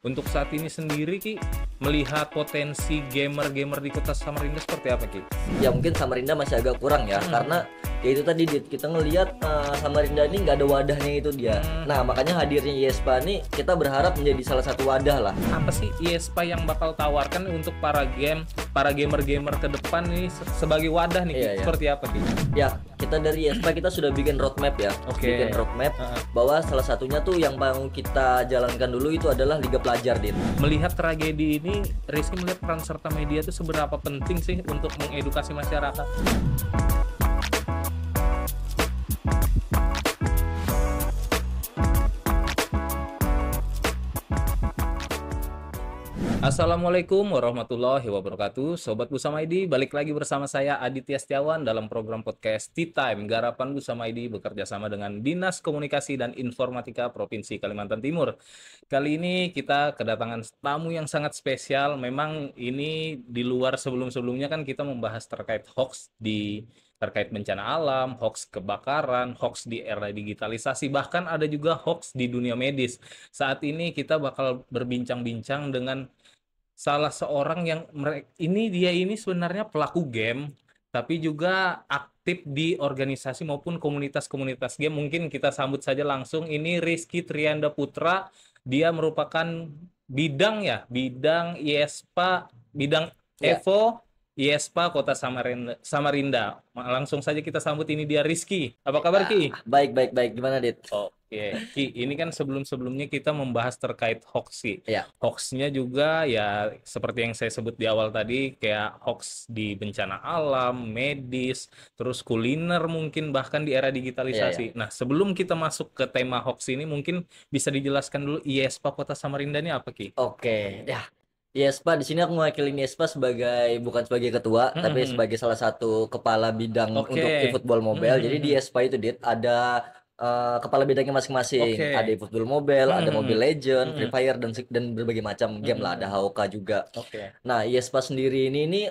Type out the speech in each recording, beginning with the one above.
Untuk saat ini sendiri Ki, melihat potensi gamer-gamer di Kota Samarinda seperti apa Ki? Ya mungkin Samarinda masih agak kurang ya, karena ya itu tadi kita ngelihat Samarinda ini nggak ada wadahnya itu dia. Nah makanya hadirnya IESPA ini kita berharap menjadi salah satu wadah lah. Apa sih IESPA yang bakal tawarkan untuk para gamer-gamer ke depan ini sebagai wadah nih Ki? Iya, iya. Seperti apa Ki? Ya kita dari IESPA kita sudah bikin roadmap ya, Oke. bikin roadmap bahwa salah satunya tuh yang mau kita jalankan dulu itu adalah Liga Pelajar, Dit. Melihat tragedi ini, Rizky melihat peran serta media itu seberapa penting sih untuk mengedukasi masyarakat? Assalamualaikum warahmatullahi wabarakatuh. Sobat Busama ID, balik lagi bersama saya Aditya Setiawan dalam program podcast Tea Time. Garapan Busama ID bekerja sama dengan Dinas Komunikasi dan Informatika Provinsi Kalimantan Timur. Kali ini kita kedatangan tamu yang sangat spesial. Memang ini di luar sebelum-sebelumnya kan kita membahas terkait terkait bencana alam, hoax kebakaran, hoax di era digitalisasi, bahkan ada juga hoax di dunia medis. Saat ini kita bakal berbincang-bincang dengan salah seorang yang dia ini sebenarnya pelaku game, tapi juga aktif di organisasi maupun komunitas-komunitas game. Mungkin kita sambut saja langsung. Ini Rizky Trianda Putra. Dia merupakan bidang IESPA, bidang Ya. Evo IESPA Kota Samarinda. Langsung saja kita sambut, ini dia Rizky. Apa kabar Ki? Baik, baik, baik. Gimana, Dit? Oke, Ki, ini kan sebelum-sebelumnya kita membahas terkait hoax, Ki. Ya. Hoaxnya juga ya seperti yang saya sebut di awal tadi, kayak hoax di bencana alam, medis, terus kuliner mungkin bahkan di era digitalisasi. Nah, sebelum kita masuk ke tema hoax ini, mungkin bisa dijelaskan dulu IESPA Kota Samarinda ini apa, Ki? Oke, ya. IESPA di sini aku mewakili IESPA bukan sebagai ketua, tapi Hmm. sebagai salah satu kepala bidang untuk Oke. eFootball Mobile. Jadi di Hmm. IESPA itu, Dit, ada kepala bidangnya masing-masing. Ada Oke. eFootball Mobile, ada Mobile Legends, Free Hmm. Fire dan berbagai macam game lah. Ada Hmm. HOK juga. Oke. Nah, IESPA sendiri ini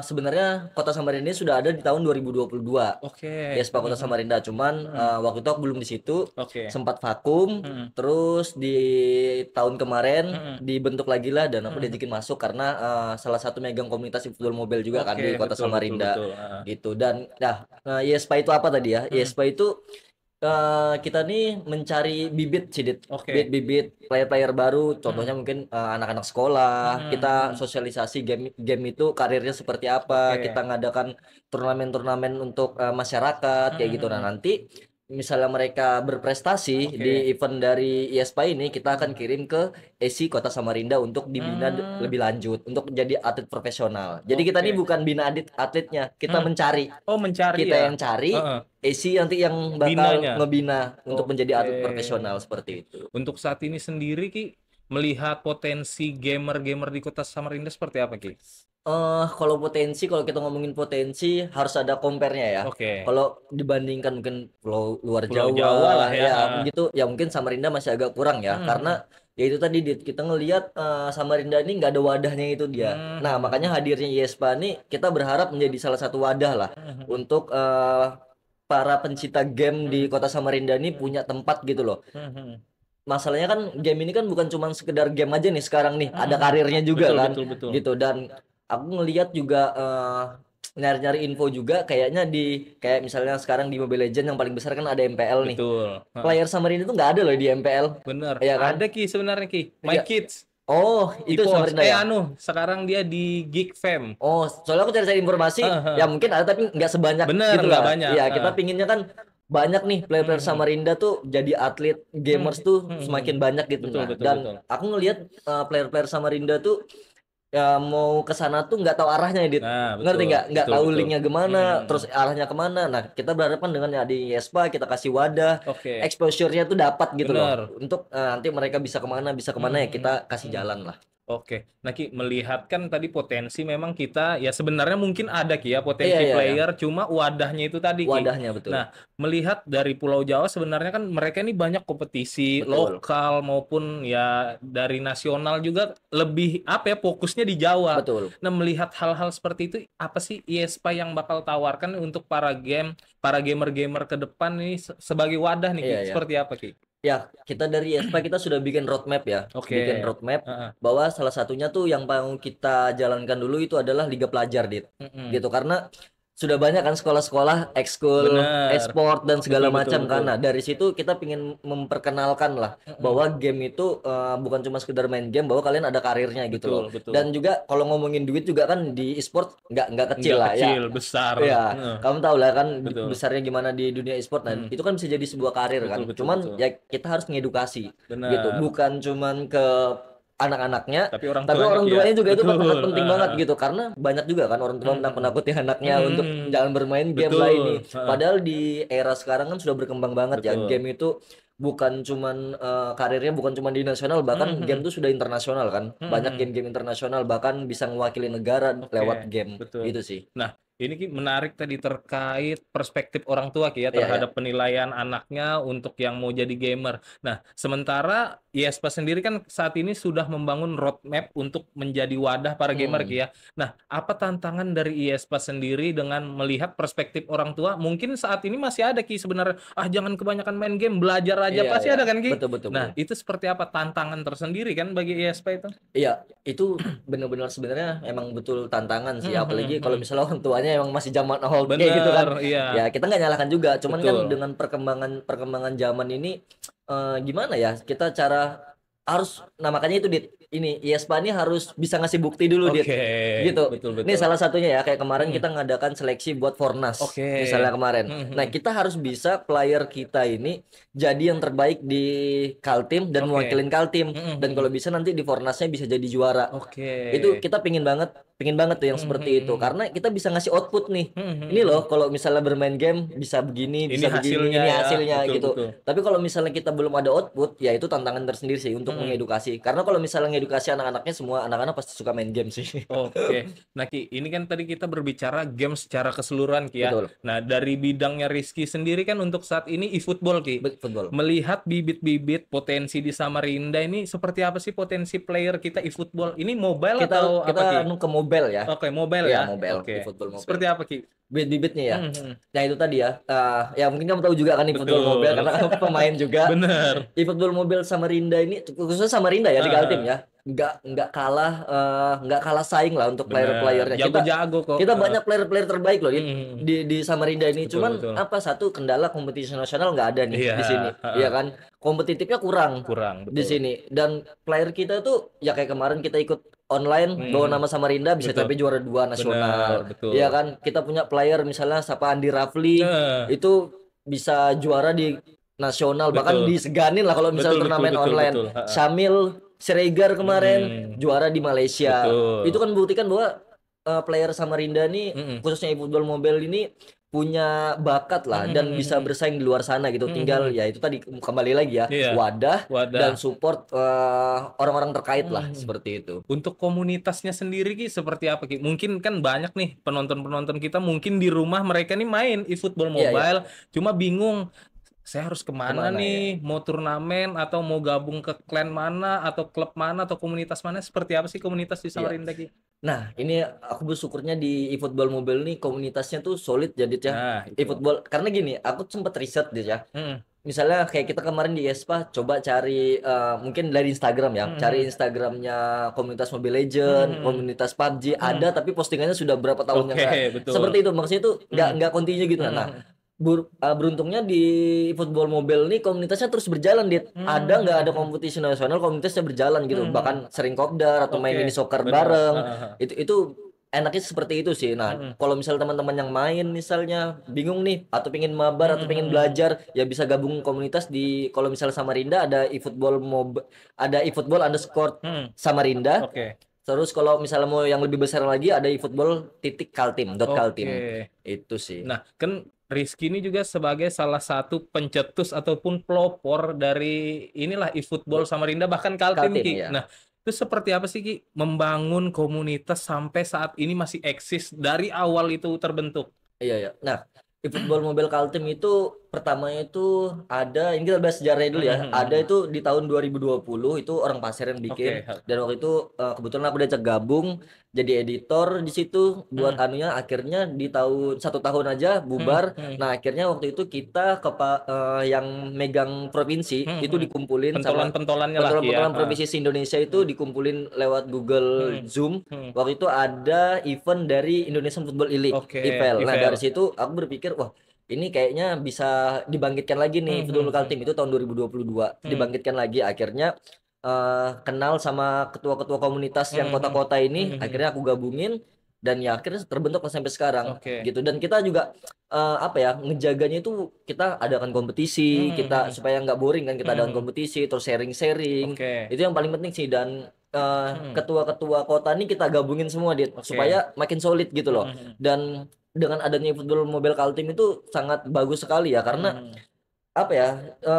sebenarnya Kota Samarinda ini sudah ada di tahun 2022. Oke. IESPA Kota Samarinda, cuman waktu itu aku belum di situ, Oke. sempat vakum. Hmm. Terus di tahun kemarin Hmm. dibentuk lagi lah dan aku diajakin masuk karena salah satu megang komunitas football mobile juga kan Oke, di Kota betul, betul, Samarinda betul. gitu. Dan IESPA itu apa tadi ya? Hmm. IESPA itu kita nih mencari bibit sih, Dit. Oke. Bibit player-player baru, contohnya mungkin anak-anak sekolah. Kita Hmm. sosialisasi game itu karirnya seperti apa. Oke. Kita ngadakan turnamen-turnamen untuk masyarakat kayak gitu. Nah, Hmm. nanti misalnya mereka berprestasi di Oke. event dari IESPA ini, kita akan kirim ke ESI Kota Samarinda untuk dibina Hmm. lebih lanjut untuk menjadi atlet profesional. Jadi kita ini Oke. bukan bina atletnya, kita Hmm. mencari. Oh, mencari Kita ya? yang cari, Heeh. ESI nanti yang bakal Binanya. ngebina untuk menjadi Oke. atlet profesional Oke. seperti itu. Untuk saat ini sendiri Ki, melihat potensi gamer-gamer di Kota Samarinda seperti apa Ki? Kalau kita ngomongin potensi harus ada compare-nya ya. Oke. Kalau dibandingkan mungkin pulau luar Pulau Jawa lah Jawa ya. ya gitu, ya mungkin Samarinda masih agak kurang ya, Hmm. karena ya itu tadi, Dit, kita ngelihat Samarinda ini nggak ada wadahnya itu dia. Nah makanya Hmm. hadirnya IESPA ini kita berharap menjadi salah satu wadah lah Hmm. untuk para pencinta game di Hmm. Kota Samarinda ini punya tempat gitu loh. Hmm. Masalahnya kan game ini kan bukan cuma sekedar game aja nih sekarang nih, ada Hmm. karirnya juga Betul, kan betul, betul. gitu. Dan aku ngelihat juga nyari-nyari info juga kayaknya kayak misalnya sekarang di Mobile Legends yang paling besar kan ada MPL nih. Betul. Heeh. Player Samarinda itu nggak ada loh di MPL. Bener. Ya kan? Ada Ki sebenarnya Ki. My Ya. Kids. Oh, Di itu POS. Samarinda ya? Sekarang dia di Geek Fam. Oh, soalnya aku cari-cari informasi, Heeh. ya mungkin ada tapi nggak sebanyak Bener, gitu nggak lah. banyak. Ya, kita pinginnya kan banyak nih player-player Hmm. Samarinda tuh jadi atlet gamers tuh semakin banyak gitu. Betul, Nah, betul, dan betul. aku ngelihat player-player Samarinda tuh ya mau ke sana tuh nggak tahu arahnya, Dit. Nah, Ngerti betul, nggak betul, tahu betul. linknya gimana, terus arahnya kemana. Nah, kita berharapan dengan di IESPA kita kasih wadah, Oke, exposure-nya tuh dapat gitu loh, bener. untuk nanti mereka bisa kemana ya kita kasih jalan lah. Oke, nah Ki, melihat kan tadi potensi memang kita ya sebenarnya mungkin ada Ki ya Iya, potensi iya, iya. player, cuma wadahnya itu tadi Ki. Wadahnya betul. Nah, melihat dari Pulau Jawa sebenarnya kan mereka ini banyak kompetisi Betul. lokal maupun ya dari nasional juga, lebih apa ya, fokusnya di Jawa. Betul. Nah, melihat hal-hal seperti itu, apa sih IESPA yang bakal tawarkan untuk para gamer-gamer ke depan ini sebagai wadah nih Ki? Iya, iya. Seperti apa Ki? Ya, kita dari YESPA kita sudah bikin roadmap ya, bikin Oke. roadmap Heeh. bahwa salah satunya tuh yang mau kita jalankan dulu itu adalah Liga Pelajar, Dit. Mm-mm. Gitu, karena sudah banyak kan sekolah-sekolah ekskul, Bener. e-sport dan segala Betul, betul, macam kan. betul. Nah, dari situ kita ingin memperkenalkan lah Mm-mm. bahwa game itu bukan cuma sekedar main game, bahwa kalian ada karirnya gitu loh. Betul, betul. Dan juga kalau ngomongin duit juga kan di e-sport nggak kecil Nggak lah ya. kecil, besar. Ya, Heeh. kamu tahu lah kan Betul. besarnya gimana di dunia e-sport. Nah, Mm. itu kan bisa jadi sebuah karir Betul, kan. betul, Cuman betul. ya kita harus mengedukasi gitu. Benar. Bukan cuman ke anak-anaknya, Tapi orang tapi tuanya orang Ki ya. tuanya juga itu sangat Betul. penting banget gitu. Karena banyak juga kan orang tua menakut-nakuti anaknya untuk Mm. jangan bermain game lah Betul. ini. Heeh. Padahal di era sekarang kan sudah berkembang banget ya. Betul. Game itu bukan cuman karirnya bukan cuman di nasional, bahkan game Mhm. tuh sudah internasional kan. Banyak Mhm. game-game internasional bahkan bisa mewakili negara lewat Oke, game. betul. Gitu sih. Nah, ini Ki menarik tadi terkait perspektif orang tua Ki ya Iya ya. terhadap penilaian anaknya untuk yang mau jadi gamer. Nah, sementara IESPA sendiri kan saat ini sudah membangun roadmap untuk menjadi wadah para gamer Ki Hmm. ya. Nah, apa tantangan dari IESPA sendiri dengan melihat perspektif orang tua? Mungkin saat ini masih ada Ki sebenarnya, ah jangan kebanyakan main game, belajar aja. Iya Pasti ya. ada kan Ki? Betul betul betul. Nah, itu seperti apa tantangan tersendiri kan bagi IESPA itu? Iya, itu benar-benar sebenarnya emang betul tantangan sih. Mhm, Apalagi mhm, kalau mhm. misalnya orang tuanya emang masih zaman old kayak gitu kan. Bener, iya, Ya kita nggak nyalahkan juga. Cuman kan betul. dengan perkembangan perkembangan zaman ini gimana ya? Kita cara harus, nah makanya itu Dit. Ini IESPA ini harus bisa ngasih bukti dulu Dit. Oke, Gitu. betul, Ini betul. salah satunya ya kayak kemarin Mhm. kita ngadakan seleksi buat Fornas Oke. misalnya kemarin. Mhm, Nah, mhm. kita harus bisa player kita ini jadi yang terbaik di Kaltim dan Oke. mewakilin Kaltim, Mhm, dan kalau mhm. bisa nanti di Fornasnya bisa jadi juara. Oke. Itu kita pingin banget tuh yang Mhm, seperti itu mhm. karena kita bisa ngasih output nih. Mhm, mhm, Ini mhm. loh kalau misalnya bermain game Ini bisa begini, hasilnya ini ya, hasilnya betul, gitu. betul. Tapi kalau misalnya kita belum ada output, ya itu tantangan tersendiri sih untuk Mhm. mengedukasi. Karena kalau misalnya ngedukasi anak-anaknya, semua anak-anak pasti suka main game sih. Oke. Nah, Ki, ini kan tadi kita berbicara game secara keseluruhan, Ki ya. Betul. Nah, dari bidangnya Rizky sendiri kan untuk saat ini e-football, Ki. Betul. Melihat bibit-bibit potensi di Samarinda ini seperti apa sih potensi player kita e-football? Ini mobile Kita atau kita apa, Ki? anu ke mobile ya. Oke, mobile Iya, ya. mobile, di Oke. football mobile. Seperti apa, Ki? Bibit-bibitnya ya. Mhm, mhm. Nah itu tadi ya. Ya mungkin kamu tahu juga kan di football mobile Betul. karena kamu pemain juga. Bener. Di football mobile Samarinda ini, khususnya Samarinda ya di Kaltim Heeh. ya. Nggak kalah saing lah untuk Bener. player-playernya. Jago-jago kok. Kita Heeh. banyak player-player terbaik loh Mhm, mhm. di Samarinda ini. Betul, Cuman betul. apa, satu kendala kompetisi nasional nggak ada nih Iya, di sini. Iya heeh. kan? Kompetitifnya kurang Kurang, di betul. sini, dan player kita tuh ya kayak kemarin kita ikut online bawa Mhm. nama Samarinda bisa Betul. sampai juara 2 Bener, nasional. Iya betul. kan? Kita punya player misalnya siapa Andi Rafli Heeh. itu bisa juara di nasional, bahkan Betul. diseganin lah kalau Betul, misalnya betul, turnamen betul, online. betul. Heeh. Syamil Siregar kemarin Mhm. juara di Malaysia. Itu Betul. kan membuktikan bahwa player Samarinda nih, Mhm. khususnya eFootball Mobile ini punya bakat lah Mhm, dan mhm, bisa mhm. bersaing di luar sana gitu. Mhm, Tinggal mhm. ya itu tadi kembali lagi ya, Iya, wadah wadah. dan support orang-orang terkait Mhm, lah mhm. seperti itu. Untuk komunitasnya sendiri Ki seperti apa Ki? Mungkin kan banyak nih penonton-penonton kita mungkin di rumah mereka nih main e-football Iya ya, mobile, cuma bingung saya harus kemana kemana ya? nih? Mau turnamen atau mau gabung ke klan mana atau klub mana atau komunitas mana? Seperti apa sih komunitas di Iya. Samarinda Ki? Nah, ini aku bersyukurnya di eFootball Mobile nih komunitasnya tuh solid jadi ya. Nah, itu. eFootball karena gini, aku sempat riset gitu ya. Mhm. Misalnya kayak kita kemarin di ESPA coba cari mungkin dari Instagram ya, Mhm, cari mhm. Instagramnya komunitas Mobile Mhm, Legend, mhm. komunitas PUBG Mhm. ada, tapi postingannya sudah berapa tahun yang Oke, nggak betul. seperti itu. Maksudnya itu Mhm. nggak continue gitu. Mhm, Nah, mhm. beruntungnya di football mobile nih komunitasnya terus berjalan, Dit. Ada Mmm, nggak ada mhm, kompetisi nasional, komunitasnya berjalan gitu. mhm, mhm. Bahkan sering kopdar atau main Oke, mini soccer bener. bareng. Heeh, heeh. Itu enaknya seperti itu sih. Nah, Mhm. kalau misalnya teman-teman yang main misalnya bingung nih atau pengen mabar Mhm, atau pengen mhm. belajar, ya bisa gabung komunitas di, kalau misalnya Samarinda ada eFootball Mhm. Samarinda. Oke. Terus kalau misalnya mau yang lebih besar lagi ada eFootball.kaltim. Oke. Itu sih. Nah, kan Rizky ini juga sebagai salah satu pencetus ataupun pelopor dari inilah e-football Samarinda bahkan Kaltim, Kaltim Ki. ya. Nah, itu seperti apa sih, Ki, membangun komunitas sampai saat ini masih eksis dari awal itu terbentuk? Iya ya. Nah, eFootball Mobile Kaltim itu pertamanya itu ada, ini kita bahas sejarahnya dulu ya. Ada itu di tahun 2020 itu orang Pasir yang bikin, Oke. dan waktu itu kebetulan aku diajak gabung jadi editor di situ buat Hmm. anunya. Akhirnya di tahun 1 tahun aja Hmm. bubar. Hmm. Nah akhirnya waktu itu kita yang megang provinsi Hmm. itu Hmm. dikumpulin sama Pentolan-pentolannya lah Ki ya. pentolan-pentolan provinsi se-Indonesia, itu Hmm. dikumpulin lewat Google Hmm. Zoom. Hmm. Waktu itu ada event dari Indonesian Football League, Oke, IFL. Nah Ivel. dari situ aku berpikir, wah ini kayaknya bisa dibangkitkan lagi nih Hmm. football Hmm. local Hmm. team. Itu tahun 2022 Hmm. dibangkitkan lagi. Akhirnya kenal sama ketua-ketua komunitas yang Hmm. Hmm. kota-kota ini, Hmm. Hmm. akhirnya aku gabungin, dan ya akhirnya terbentuk sampai sekarang Oke. gitu. Dan kita juga apa ya, ngejaganya itu kita adakan kompetisi, Hmm. kita Hmm. supaya nggak boring kan, kita adakan Hmm. kompetisi terus sharing-sharing. Oke. Itu yang paling penting sih. Dan Hmm. ketua-ketua kota ini kita gabungin semua, Dit, Oke. supaya makin solid gitu Hmm. loh. Hmm. Dan dengan adanya football mobile Kaltim itu sangat bagus sekali ya, karena Hmm. apa ya,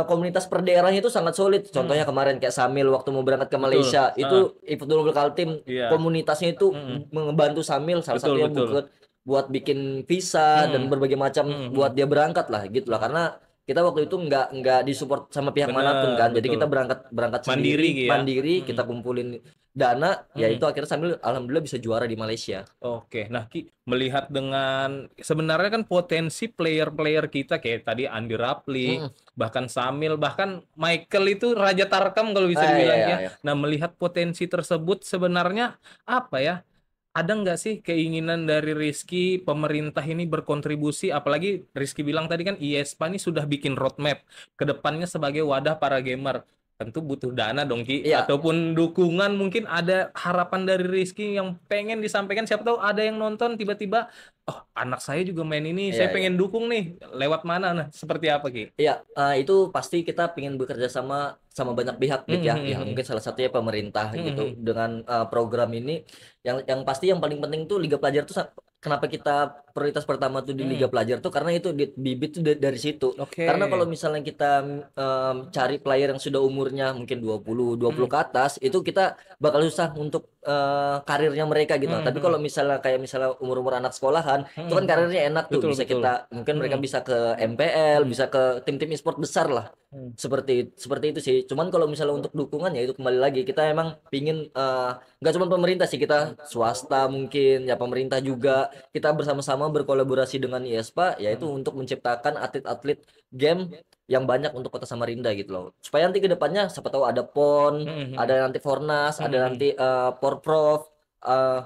komunitas per daerahnya itu sangat solid. Contohnya Hmm. kemarin kayak Samil waktu mau berangkat ke Betul. Malaysia itu football Kaltim, Iya. komunitasnya itu Hmm. membantu Samil salah Betul, satunya betul. buat bikin visa dan Hmm. berbagai macam Hmm. Hmm. buat dia berangkat lah gitu lah. Hmm. Karena kita waktu itu nggak disupport sama pihak manapun Bener, kan, jadi betul. kita berangkat berangkat Mandiri sendiri, Ki ya. mandiri, Hmm. kita kumpulin dana, ya Hmm. itu akhirnya Sambil alhamdulillah bisa juara di Malaysia. Oke, nah Ki, melihat dengan sebenarnya kan potensi player-player kita kayak tadi Andi Rapli, Mm. bahkan Samil, bahkan Michael itu Raja Tarkam kalau bisa Iya dibilang iya ya. iya. Nah, melihat potensi tersebut sebenarnya apa ya? Ada nggak sih keinginan dari Rizky pemerintah ini berkontribusi? Apalagi Rizky bilang tadi kan IESPA ini sudah bikin roadmap ke depannya sebagai wadah para gamer. Tentu butuh dana dong Ki, Iya. ataupun dukungan. Mungkin ada harapan dari Rizky yang pengen disampaikan, siapa tahu ada yang nonton tiba-tiba, oh anak saya juga main ini, saya Iya iya. pengen dukung nih, lewat mana, nah seperti apa Ki? Iya, itu pasti kita ingin bekerja sama sama banyak pihak, Hmm. Dit, ya. Hmm. Ya Hmm. mungkin salah satunya pemerintah Hmm. gitu. Hmm. Dengan program ini, yang pasti yang paling penting tuh Liga Pelajar tuh, kenapa kita prioritas pertama tuh di Liga Hmm. Pelajar tuh karena itu bibit tuh dari situ. Oke. Karena kalau misalnya kita cari player yang sudah umurnya mungkin 20 Hmm. ke atas, itu kita bakal susah untuk karirnya mereka gitu. Hmm. Tapi Hmm. kalau misalnya kayak misalnya umur-umur anak sekolahan, itu Hmm. kan Hmm. karirnya enak tuh. Betul, Bisa betul. kita, mungkin mereka Hmm. bisa ke MPL, Hmm. bisa ke tim-tim e-sport besar lah. Hmm. Seperti itu sih. Cuman kalau misalnya untuk dukungan, ya itu kembali lagi kita emang pingin nggak cuma pemerintah sih, kita swasta mungkin ya, pemerintah juga kita bersama-sama berkolaborasi dengan IESPA, yaitu Hmm. untuk menciptakan atlet-atlet game yang banyak untuk Kota Samarinda gitu loh. Supaya nanti ke depannya siapa tahu ada PON, Hmm. Hmm. ada nanti Fornas, ada Hmm. nanti Porprov,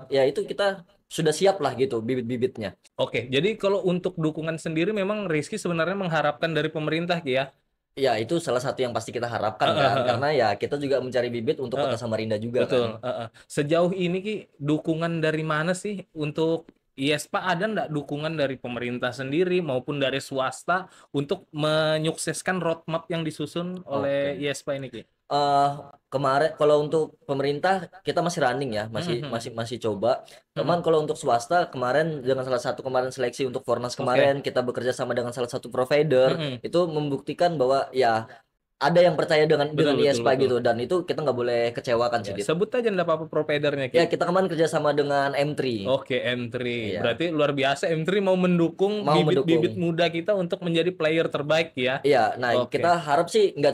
ya itu kita sudah siap lah gitu bibit-bibitnya. Oke, jadi kalau untuk dukungan sendiri memang Rizky sebenarnya mengharapkan dari pemerintah Ki ya. Ya itu salah satu yang pasti kita harapkan Heeh, kan, heeh, karena ya kita juga mencari bibit untuk Kota heeh. Samarinda juga kan. Betul. Heeh. Sejauh ini Ki, dukungan dari mana sih untuk IESPA? Ada nggak dukungan dari pemerintah sendiri maupun dari swasta untuk menyukseskan roadmap yang disusun oleh Oke. IESPA ini Ki? eh Kemarin kalau untuk pemerintah kita masih running ya, masih Hmm. masih masih coba. Hmm. Cuman kalau untuk swasta kemarin, dengan salah satu kemarin seleksi untuk Fornas Oke. kemarin, kita bekerja sama dengan salah satu provider, Hmm. itu membuktikan bahwa ya ada yang percaya dengan Betul, betul, IESPA betul. gitu, dan itu kita nggak boleh kecewakan sih, Ya, Dit. sebut aja nggak apa-apa providernya Ya Ki. kita kemarin kerja sama dengan M3. Oke, M3. Iya, Berarti luar biasa M3 mau mendukung mau bibit-bibit mendukung. muda kita untuk menjadi player terbaik ya. Iya, nah kita Oke. harap sih nggak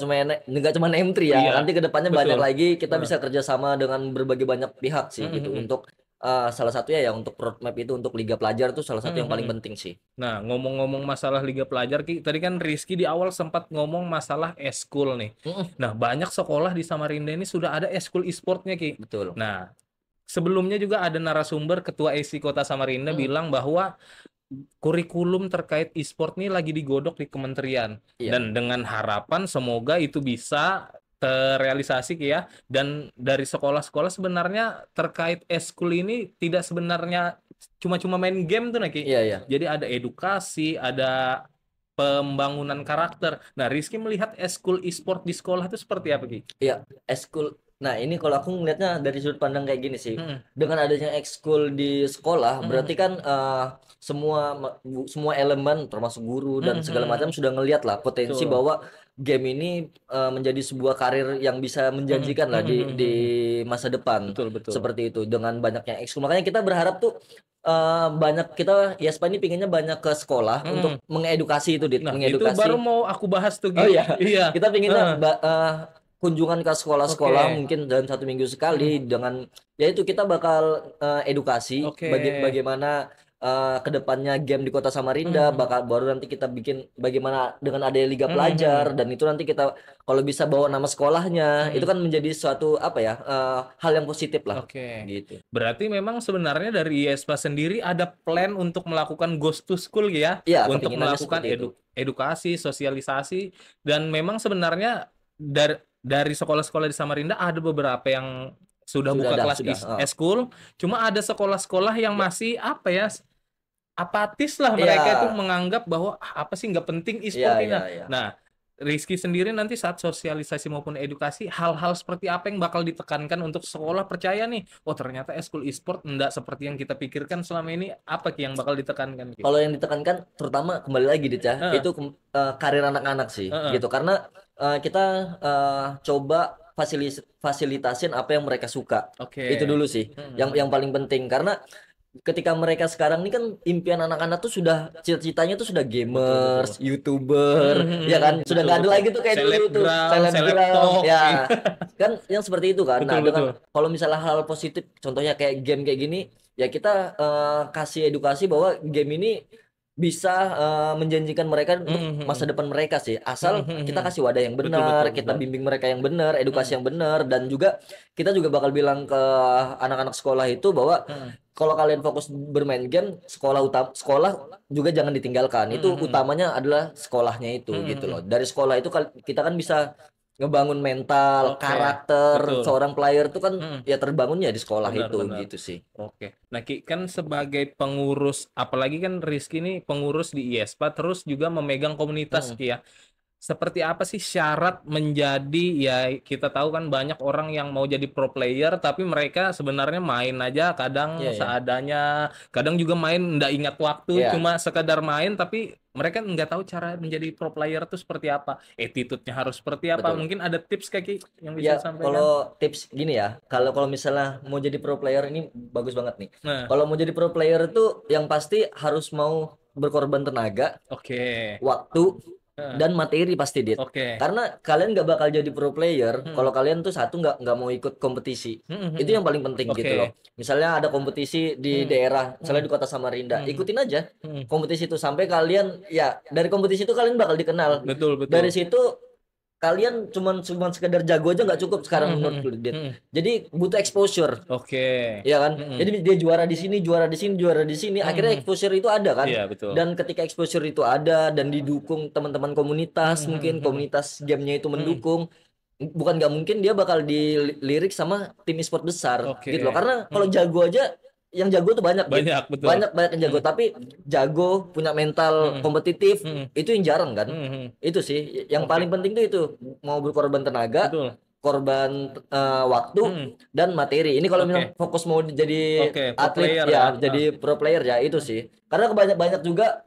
cuma M3 ya. Iya, Nanti kedepannya banyak betul. lagi kita Heeh. bisa kerjasama dengan berbagai banyak pihak sih Hmm. gitu. Hmm. Untuk salah satunya ya untuk roadmap itu, untuk Liga Pelajar tuh salah satu Hmm. yang paling Hmm. penting sih. Nah, ngomong-ngomong masalah Liga Pelajar, Ki, tadi kan Rizky di awal sempat ngomong masalah eskul nih. Mm-mm, Nah, banyak sekolah di Samarinda ini sudah ada eskul e-sportnya, Ki. betul. Nah, sebelumnya juga ada narasumber Ketua ESI Kota Samarinda Mm-mm, bilang bahwa kurikulum terkait e-sport ini lagi digodok di kementerian. iya, Dan dengan harapan semoga itu bisa terrealisasi Ki ya. Dan dari sekolah-sekolah sebenarnya terkait eskul ini tidak sebenarnya cuma-cuma main game tuh Ki. iya, iya. Jadi ada edukasi, ada pembangunan karakter. Nah, Rizky melihat eskul e-sport di sekolah itu seperti apa Ki? Iya, ekskul. Nah, ini kalau aku ngelihatnya dari sudut pandang kayak gini sih. Hmm. Dengan adanya ekskul di sekolah, Hmm. berarti kan semua elemen termasuk guru dan segala macam Hmm. sudah ngelihat lah potensi Betul. bahwa game ini menjadi sebuah karir yang bisa Hmm. menjanjikan lah di Hmm. masa depan. Betul, betul. Seperti itu dengan banyaknya ekskul. Makanya kita berharap tuh banyak kita ISPA ini pinginnya banyak ke sekolah Mhm. untuk mengedukasi itu, Dit, Nah, itu baru mengedukasi. mau aku bahas tuh, Oh Gi. iya, Iya, kita pinginnya heeh, kunjungan ke sekolah-sekolah oke, mungkin dalam 1 minggu mhm, sekali dengan ya itu kita bakal edukasi oke, bagaimana ke depannya game di Kota Samarinda, mhm, bakal baru nanti kita bikin bagaimana dengan adanya Liga mhm mhm, Pelajar, dan itu nanti kita kalau bisa bawa nama sekolahnya itu mhm, kan menjadi suatu apa ya, hal yang positif lah oke. gitu. Berarti memang sebenarnya dari IESPA sendiri ada plan untuk melakukan Ghost to School ya, Iya, untuk kepinginannya melakukan seperti itu. edukasi, sosialisasi, dan memang sebenarnya dari sekolah-sekolah di Samarinda ada beberapa yang sudah Sudah buka dah, kelas sudah, eskul, cuma ada sekolah-sekolah yang Ya, masih apa ya, apatis lah iya, mereka itu menganggap bahwa "Ah, apa sih nggak penting iya, e-sport ini." iya, Nah, iya. nah, Rizky sendiri nanti saat sosialisasi maupun edukasi, hal-hal seperti apa yang bakal ditekankan untuk sekolah percaya nih, oh ternyata eskul e-sport enggak seperti yang kita pikirkan selama ini, apa Ki yang bakal ditekankan Ki? Kalau yang ditekankan terutama kembali lagi Dit ya, Heeh, itu karir anak-anak sih heeh, gitu. Karena kita coba fasilitasin apa yang mereka suka. Itu oke. dulu sih Mhm yang mhm. paling penting, karena ketika mereka sekarang ini kan impian anak-anak tuh sudah cita-citanya tuh sudah Betul betul. gamers, Mhm YouTuber, mhm ya mhm, kan? Sudah betul nggak ada betul. lagi tuh kayak dulu tuh Selebgram, selebgram, selebtalk, iya. ya kan yang seperti itu kan. Betul Nah, dengan betul. kalau misalnya hal positif, contohnya kayak game kayak gini, ya kita kasih edukasi bahwa game ini bisa menjanjikan mereka untuk Mhm masa mhm. depan mereka sih, Mhm asal mhm kita mhm. kasih wadah yang Betul betul benar, kita betul. bimbing mereka yang benar, edukasi Mhm yang benar, dan juga kita juga bakal bilang ke anak-anak sekolah itu bahwa mhm. kalau kalian fokus bermain game, sekolah juga jangan ditinggalkan. Mhm Itu mhm. utamanya adalah sekolahnya itu Mhm gitu loh. mhm. Dari sekolah itu kita kan bisa ngebangun mental, Oke, karakter betul. seorang player itu kan Mhm, ya terbangun ya di sekolah benar itu benar. gitu sih. Oke. Nah, Ki, kan sebagai pengurus, apalagi kan Rizky ini pengurus di IESPA, terus juga memegang komunitas, Mhm. Ki ya. Seperti apa sih syarat menjadi, ya kita tahu kan banyak orang yang mau jadi pro player tapi mereka sebenarnya main aja kadang Iya ya. seadanya, kadang juga main nggak ingat waktu, Iya. cuma sekedar main tapi mereka nggak tahu cara menjadi pro player itu seperti apa, attitude-nya harus seperti apa. Betul. Mungkin ada tips kaki yang Ya, bisa disampaikan? kalau tips gini ya, kalau kalau misalnya mau jadi pro player ini bagus banget nih. Nah, Kalau mau jadi pro player itu yang pasti harus mau berkorban tenaga, oke. waktu, Heeh, dan materi pasti, Dit. oke. Karena kalian nggak bakal jadi pro player Mhm, kalau kalian tuh satu nggak mau ikut kompetisi. mhm Itu mhm. yang paling penting gitu loh. Oke. Misalnya ada kompetisi di Mhm, daerah, misalnya mhm, di Kota Samarinda, mhm, ikutin aja mhm. kompetisi itu sampai kalian ya dari kompetisi itu kalian bakal dikenal. Betul Dari betul. situ kalian cuman cuman sekedar jago aja nggak cukup Mhm sekarang menurut mhm, Dit. mhm. Jadi butuh exposure. Oke. Iya kan? Jadi Mhm, dia juara di sini, juara di sini, juara di sini. mhm Akhirnya mhm. exposure itu ada kan? Iya betul. Dan ketika exposure itu ada dan didukung teman-teman komunitas, Mhm mungkin mhm mhm. komunitas gamenya itu Mhm. mendukung, bukan nggak mungkin dia bakal dilirik sama tim e-sport besar gitu loh. Oke. Karena kalau Mhm. jago aja, yang jago tuh banyak, Dit. Banyak, betul. Banyak banyak yang jago, Mhm. tapi jago punya mental Mhm. kompetitif Mhm. itu yang jarang kan? Mhm mhm. Itu sih yang paling Oke, penting tuh itu, mau berkorban tenaga, betul. korban waktu, Mhm. dan materi. Ini kalau Oke misalnya fokus mau jadi oke, pro atlet player ya? ya, Heeh. jadi pro player ya itu sih. Karena banyak juga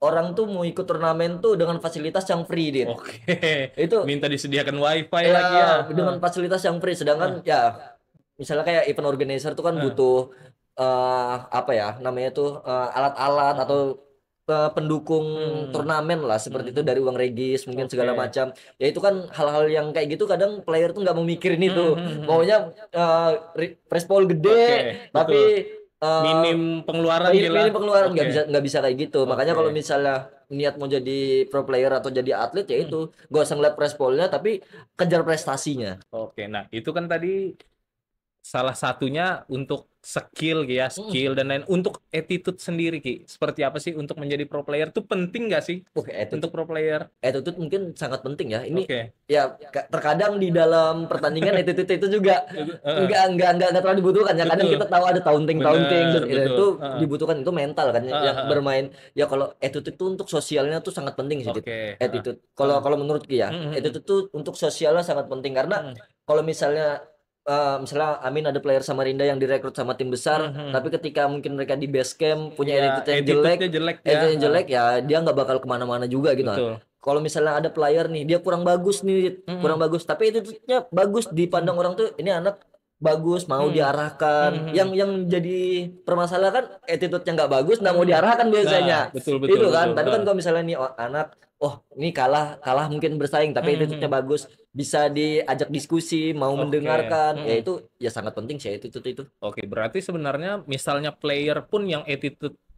orang tuh mau ikut turnamen tuh dengan fasilitas yang free, Dit. Oke. Itu Minta disediakan WiFi ya lagi ya? Heeh dengan fasilitas yang free, heeh sedangkan ya misalnya kayak event organizer tuh kan heeh. butuh apa ya namanya tuh alat-alat atau Mhm. pendukung Mhm. turnamen lah seperti itu, Mhm. dari uang regis mungkin segala Oke. macam. Ya itu kan hal-hal yang kayak gitu kadang player tuh nggak mau mikirin Mhm itu. mhm mhm. Maunya prize pool gede Oke, tapi betul. eh, Minim pengeluaran minim gila. pengeluaran, Oke nggak bisa kayak gitu. Makanya kalau oke misalnya niat mau jadi pro player atau jadi atlet ya mhm. itu gak usah ngeliat prize poolnya tapi kejar prestasinya. Oke, nah itu kan tadi salah satunya untuk skill ya, Mm. skill dan lain. Untuk attitude sendiri Ki, seperti apa sih untuk menjadi pro player tuh penting nggak sih untuk Attitude, pro player? attitude mungkin sangat penting ya. Ini Oke. ya terkadang di dalam pertandingan attitude itu juga Itu heeh, nggak terlalu dibutuhkan ya. Kadang kita betul. tahu ada taunting Bener, betul. itu Heeh. dibutuhkan, itu mental kan Heeh yang heeh. bermain. Ya kalau attitude itu untuk sosialnya tuh sangat penting sih, Dit. Oke, heeh. Attitude. Kalau Heeh. kalau menurut Ki ya, Mhm mhm. attitude tuh untuk sosialnya sangat penting karena Mhm. kalau misalnya Amin ada player Samarinda yang direkrut sama tim besar, Mhm tapi mhm. ketika mungkin mereka di base camp punya Iya, attitude-nya jelek ya, heeh, attitude yang jelek ya dia nggak bakal kemana-mana juga gitu. Nah, betul. kalau misalnya ada player nih dia kurang bagus nih, kurang Mhm bagus, tapi attitude-nya bagus, dipandang mhm. orang tuh ini anak bagus mau Hmm. diarahkan. Hmm. Yang jadi permasalahan kan attitude-nya nggak bagus, nggak mau Hmm. diarahkan Nah, biasanya. betul betul Itu kan. betul. Tapi kan kalau misalnya nih anak, oh ini kalah kalah mungkin bersaing, tapi attitude-nya Hmm. bagus, bisa diajak diskusi, mau Oke. mendengarkan, ya Hmm. itu ya sangat penting sih attitude itu. Oke, berarti sebenarnya misalnya player pun yang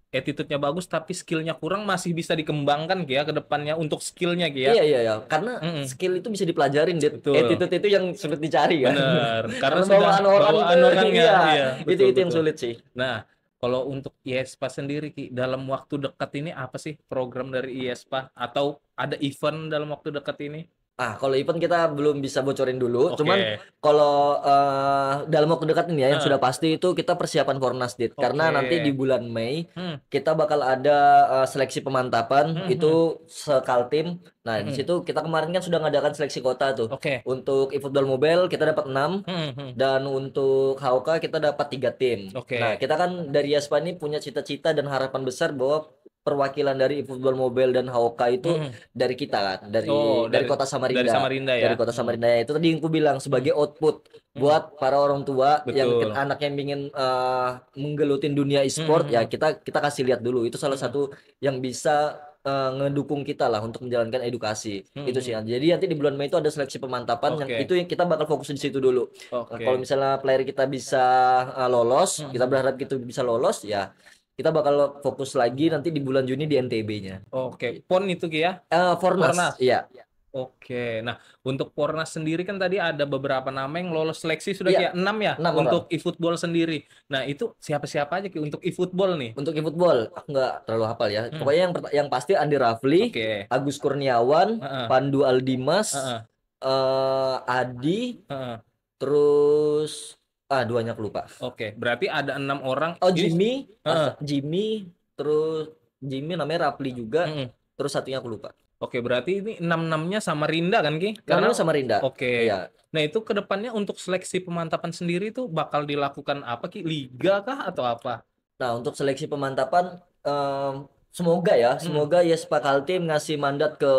attitude-nya bagus tapi skillnya kurang masih bisa dikembangkan Ki ya ke depannya untuk skillnya Ki ya. Iya iya ya, karena Mm-mm. skill itu bisa dipelajarin, Dit. Betul, Attitude itu yang sulit dicari kan. bener. Karena Karena sudah bawaan orang bawaan tuh, orangnya, iya, iya, betul itu yang betul. sulit sih. Nah, kalau untuk IESPA sendiri Ki, dalam waktu dekat ini apa sih program dari IESPA atau ada event dalam waktu dekat ini? Kalau event kita belum bisa bocorin dulu. Cuman Oke. kalau dalam waktu dekat ini ya yang Heeh. sudah pasti itu kita persiapan Fornas, Dit. Karena Oke. nanti di bulan Mei Hmm. kita bakal ada seleksi pemantapan Hmm. Hmm. itu sekaltim. Nah, di Hmm. situ kita kemarin kan sudah ngadakan seleksi kota tuh. Oke. Untuk eFootball Mobile kita dapat 6 Hmm. Hmm. dan untuk HOK kita dapat 3 tim. Nah, Oke. kita kan dari Yaspa ini punya cita-cita dan harapan besar bahwa perwakilan dari eFootball Mobile dan HOK itu Hmm. dari kita kan, Oh, dari kota dari Samarinda. Samarinda Dari ya. kota Hmm. Samarinda itu tadi yang aku bilang Hmm. sebagai output Hmm. buat para orang tua yang Betul. anak yang ingin menggelutin dunia Hmm. e-sport, ya Hmm. kita kasih lihat dulu itu salah Hmm. satu yang bisa ngedukung kita lah untuk menjalankan edukasi Hmm. itu sih. Hmm. Jadi nanti di bulan Mei itu ada seleksi pemantapan yang Oke. itu yang kita bakal fokus di situ dulu. Nah, kalau Oke. misalnya player kita bisa lolos, Hmm. kita Hmm. berharap gitu bisa lolos, ya kita bakal fokus lagi nanti di bulan Juni di NTB-nya. Oke. PON itu Ki ya. Fornas, Pornas. iya. Oke. Nah, untuk Pornas sendiri kan tadi ada beberapa nama yang lolos seleksi sudah Iya, Ki ya. 6 ya 6 orang. untuk eFootball sendiri. Nah, itu siapa-siapa aja Ki untuk eFootball nih? Untuk eFootball, aku nggak terlalu hafal ya. Hmm. Pokoknya yang pasti Andi Rafli, Oke. Agus Kurniawan, Heeh. Pandu Aldimas, Heeh. Adi, Heeh. terus duanya aku lupa. Oke. Berarti ada 6 orang. Oh, Ini. Heeh. Jimmy, terus Jimmy namanya Rafli juga, Mm-mm. terus satunya aku lupa. Oke, berarti ini 6-6-nya Samarinda kan Ki? Namanya Karena Samarinda. oke. Iya. Nah, itu ke depannya untuk seleksi pemantapan sendiri itu bakal dilakukan apa Ki? Liga kah atau apa? Nah, untuk seleksi pemantapan semoga ya, Hmm. semoga Yespa Kaltim ngasih mandat ke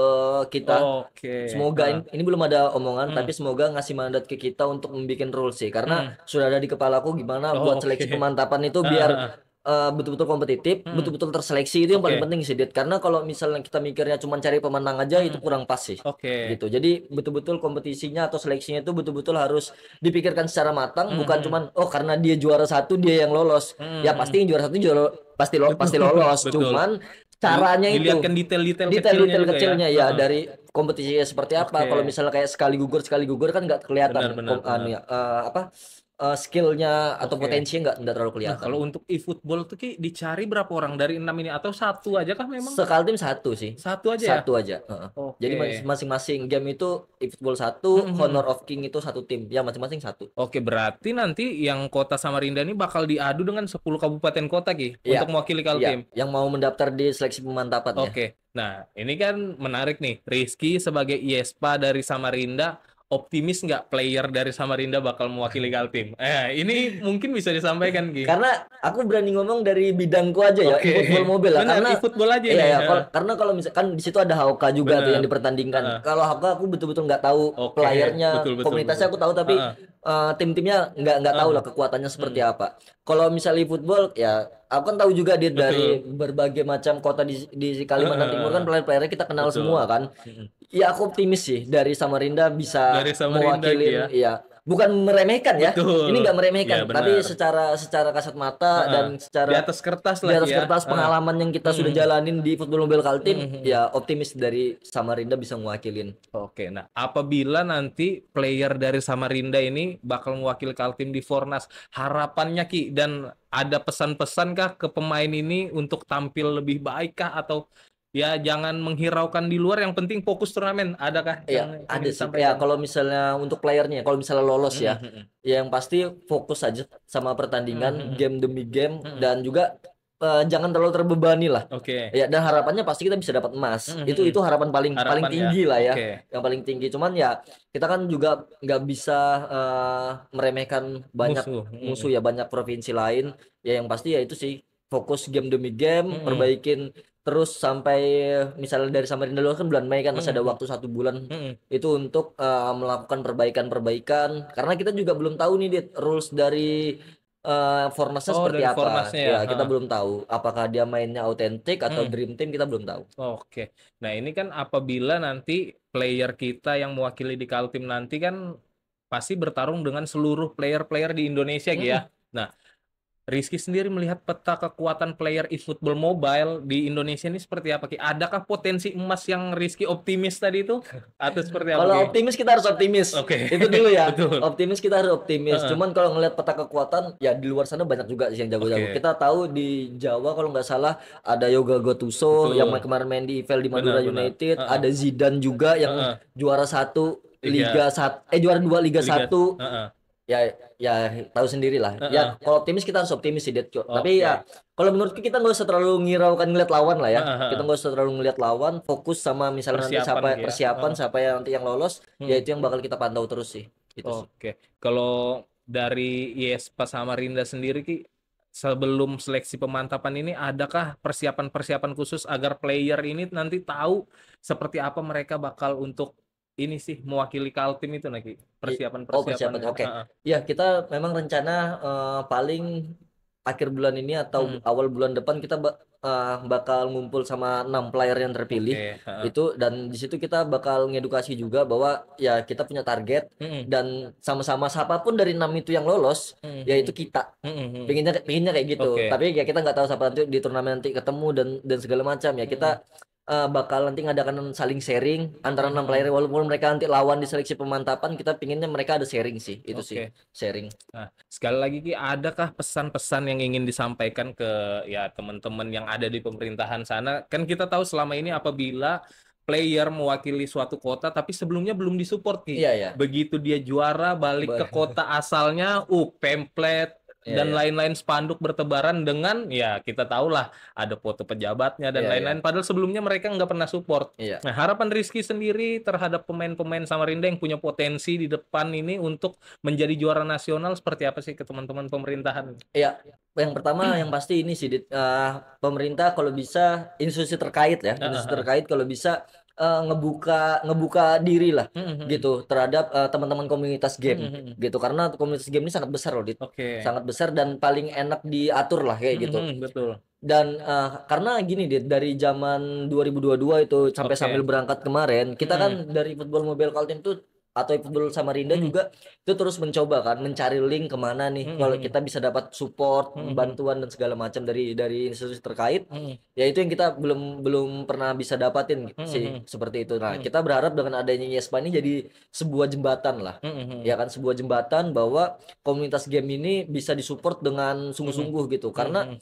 kita. Oke. Semoga Heeh. ini belum ada omongan, Hmm. tapi semoga ngasih mandat ke kita untuk membuat rules sih. Karena Hmm. sudah ada di kepalaku gimana buat Oke. seleksi pemantapan itu Heeh, biar heeh. betul-betul kompetitif, Hmm. betul-betul terseleksi, itu yang paling Oke. penting sih, Dit. Karena kalau misalnya kita mikirnya cuma cari pemenang aja itu Hmm. kurang pas sih. Oke. Gitu. Jadi betul-betul kompetisinya atau seleksinya itu betul-betul harus dipikirkan secara matang, Hmm. bukan Hmm. cuman karena dia juara satu dia yang lolos. Hmm. Ya Hmm. pasti yang juara satu pasti Betul, lolos. betul. Cuman caranya itu Dilihatkan detail-detail kecilnya detail-detail juga ya. kecilnya ya Heeh. dari kompetisinya seperti apa. Kalau Oke. misalnya kayak sekali gugur kan nggak Benar, kelihatan benar, benar. skillnya atau Oke. potensinya nggak terlalu Nah, kalau kelihatan. untuk eFootball tuh Ki dicari berapa orang dari 6 ini atau satu aja kah memang? Sekaltim satu sih, Satu aja ya? satu aja. Heeh. Jadi Oke. masing-masing game itu eFootball Hmm. satu, Hmm. Honor of King itu satu tim, ya masing-masing satu. Oke, berarti nanti yang kota Samarinda ini bakal diadu dengan 10 kabupaten kota Ki Iya, untuk mewakili iya. Kaltim. Yang mau mendaftar di seleksi pemantapannya. Oke. Nah, ini kan menarik nih. Rizky sebagai IESPA dari Samarinda, optimis nggak player dari Samarinda bakal mewakili Kaltim? Ini mungkin bisa disampaikan, Ki. Karena aku berani ngomong dari bidangku aja ya, Oke. eFootball Mobile lah. Benar, Karena eFootball aja iya ini. ya, karena kalau misalkan di situ ada HOK juga tuh yang Benar. dipertandingkan. Heeh. Kalau HOK aku betul-betul nggak tahu Oke, playernya, betul, betul, komunitasnya betul. aku tahu, tapi Heeh. tim-timnya nggak tahu lah Heeh. kekuatannya seperti Hmm. apa. Kalau misalnya football ya aku kan tahu juga dia dari Betul. berbagai macam kota di Kalimantan Timur kan Heeh. player-playernya kita kenal Betul. semua kan. Mm-mm. Ya aku optimis sih dari Samarinda bisa Dari Samarinda, Ki ya. mewakilin, ya bukan meremehkan ya. Betul. Ini nggak Ya, meremehkan, tapi benar. secara kasat mata Heeh. dan Di secara atas kertas di lah, atas Ki ya. kertas Heeh. pengalaman yang kita sudah Hmm. jalanin di Football Mobile Kaltim, Hmm. ya optimis dari Samarinda bisa mewakilin. Oke, nah apabila nanti player dari Samarinda ini bakal mewakili Kaltim di Fornas, harapannya Ki, dan ada pesan-pesan kah ke pemain ini untuk tampil lebih baik kah, atau ya jangan menghiraukan di luar, yang penting fokus turnamen, adakah Ya yang ada ingin sih. Ya disampaikan? kalau misalnya untuk playernya, kalau misalnya lolos ya, Hmm. ya yang pasti fokus aja sama pertandingan, Hmm. game demi game, Hmm. dan juga jangan terlalu terbebani lah. Oke. Ya, dan harapannya pasti kita bisa dapat emas. Hmm. Itu harapan paling Harapan ya. tinggi lah ya. Oke. Yang paling tinggi. Cuman ya kita kan juga nggak bisa meremehkan banyak Musuh. musuh ya, banyak provinsi lain. Ya yang pasti ya itu sih fokus game demi game, Hmm. perbaikin terus sampai misalnya dari Samarinda dulu kan bulan Mei kan masih ada Mhm, waktu 1 bulan mhm. itu untuk melakukan perbaikan-perbaikan karena kita juga belum tahu nih Dit, rules dari Fornasnya Oh, seperti dari apa Fornasnya ya? ya kita Heeh. belum tahu apakah dia mainnya autentik atau Mhm. Dream Team kita belum tahu. Oke. Nah, ini kan apabila nanti player kita yang mewakili di Kaltim nanti kan pasti bertarung dengan seluruh player-player di Indonesia, Ki, ya. Mm-mm. Nah, Rizky sendiri melihat peta kekuatan player eFootball Mobile di Indonesia ini seperti apa, Ki? Adakah potensi emas yang Rizky optimis tadi itu? Atau seperti apa, Kalau Ki? optimis kita harus optimis. Oke. Itu dulu ya. Betul. Optimis kita harus optimis. Heeh. Cuman kalau ngelihat peta kekuatan ya di luar sana banyak juga sih yang jago-jago. Oke. Kita tahu di Jawa kalau nggak salah ada Yoga Gattuso yang Betul. kemarin main di IPL di Benar, Madura benar. United, Heeh. ada Zidane juga yang Heeh. juara satu Iya. Liga 1 juara 2 Liga Liga. 1. Heeh. Ya ya tahu sendiri lah. Ya Heeh. kalau optimis kita harus optimis sih, Det. Tapi ya Oke. kalau menurutku kita nggak usah terlalu ngiraukan ngeliat lawan lah ya. Heeh, Kita heeh. nggak usah terlalu ngeliat lawan, fokus sama misalnya nanti Persiapan, siapa Ki, ya. persiapan Heeh. siapa yang nanti yang lolos, ya Hmm. itu yang bakal kita pantau terus sih. Itu sih. Oke. Kalau dari IESPA Samarinda sendiri, Ki, sebelum seleksi pemantapan ini, adakah persiapan-persiapan khusus agar player ini nanti tahu seperti apa mereka bakal untuk ini sih mewakili Kaltim itu, Ki? Oh persiapan, Persiapan-persiapannya. oke. Heeh. Ya kita memang rencana paling akhir bulan ini atau Hmm. awal bulan depan kita bakal ngumpul sama 6 player yang terpilih Oke. Heeh. itu dan di situ kita bakal ngedukasi juga bahwa ya kita punya target Hmm. dan sama-sama siapapun dari 6 itu yang lolos Hmm. yaitu kita Hmm. Hmm. pinginnya kayak gitu Oke. tapi ya kita nggak tahu siapa nanti di turnamen nanti ketemu dan segala macam ya Hmm. kita bakal nanti ngadakan saling sharing antara 6 player Hmm. walaupun mereka nanti lawan di seleksi pemantapan kita pinginnya mereka ada sharing sih itu sih Oke. sharing. Nah, sekali lagi, Ki, adakah pesan-pesan yang ingin disampaikan ke ya teman-teman yang ada di pemerintahan sana? Kan kita tahu selama ini apabila player mewakili suatu kota tapi sebelumnya belum disupport, Ki. Iya ya. Begitu dia juara balik ke kota asalnya, pamflet Iya dan ya. lain-lain spanduk bertebaran dengan ya kita tahulah ada foto pejabatnya dan Iya ya. lain-lain padahal sebelumnya mereka nggak pernah support. Iya. Nah, harapan Rizky sendiri terhadap pemain-pemain Samarinda yang punya potensi di depan ini untuk menjadi juara nasional seperti apa sih ke teman-teman pemerintahan? Iya, yang pertama yang pasti ini sih pemerintah kalau bisa institusi terkait ya, Heeh, institusi heeh. terkait kalau bisa ngebuka ngebuka diri lah Mhm, mhm. gitu terhadap teman-teman komunitas Mhm, game mhm. gitu karena komunitas game ini sangat besar loh, Dit. Oke. Sangat besar dan paling enak diatur lah kayak Mhm, gitu. mhm, betul. Dan karena gini Dit, dari zaman 2022 itu sampai Oke. sambil berangkat kemarin, kita Mhm, kan dari Football Mobile Kaltim tuh atau Football Samarinda mhm, juga itu terus mencoba kan mencari link kemana nih mhm, kalau mhm, kita bisa dapat support, mhm, mhm, bantuan dan segala macam dari institusi terkait. mhm, Ya itu yang kita belum belum pernah bisa dapatin mhm, sih mhm, seperti itu. Nah, mhm, kita berharap dengan adanya Yespa ini jadi sebuah jembatan lah. mhm, Ya mhm, kan sebuah jembatan bahwa komunitas game ini bisa disupport dengan mhm, sungguh-sungguh gitu. mhm, Karena mhm.